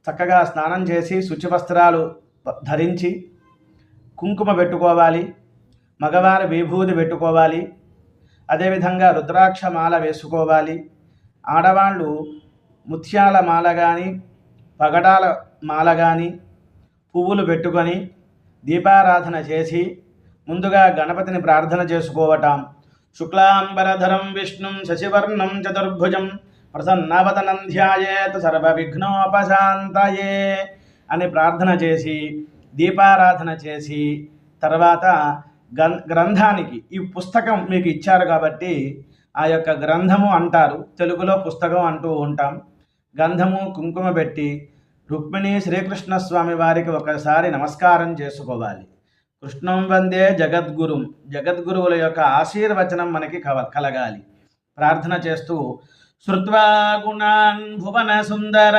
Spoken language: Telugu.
చక్కగా స్నానం చేసి శుచి వస్త్రాలు ధరించి కుంకుమ పెట్టుకోవాలి, మగవారు విభూది పెట్టుకోవాలి, అదేవిధంగా రుద్రాక్ష మాల వేసుకోవాలి. ఆడవాళ్ళు ముత్యాల మాల కానీ పగడాల మాల కానీ పువ్వులు పెట్టుకొని దీపారాధన చేసి ముందుగా గణపతిని ప్రార్థన చేసుకోవటం. శుక్లాంబరధరం విష్ణుం శశివర్ణం చతుర్భుజం ప్రసన్నవదనం ధ్యాయేత్ సర్వవిఘ్నోపశాంతయే అని ప్రార్థన చేసి దీపారాధన చేసి తర్వాత గ్రంథానికి ఈ పుస్తకం మీకు ఇచ్చారు కాబట్టి ఆ యొక్క గ్రంథము అంటారు, తెలుగులో పుస్తకం అంటూ ఉంటాం. గంధము కుంకుమ పెట్టి రుక్మిణి శ్రీకృష్ణ స్వామి వారికి ఒకసారి నమస్కారం చేసుకోవాలి. కృష్ణం వందే జగద్గురుం, జగద్గురువుల యొక్క ఆశీర్వచనం మనకి కలగాలి. ప్రార్థన చేస్తూ శ్రుత్వా గుణాన్ భువన సుందర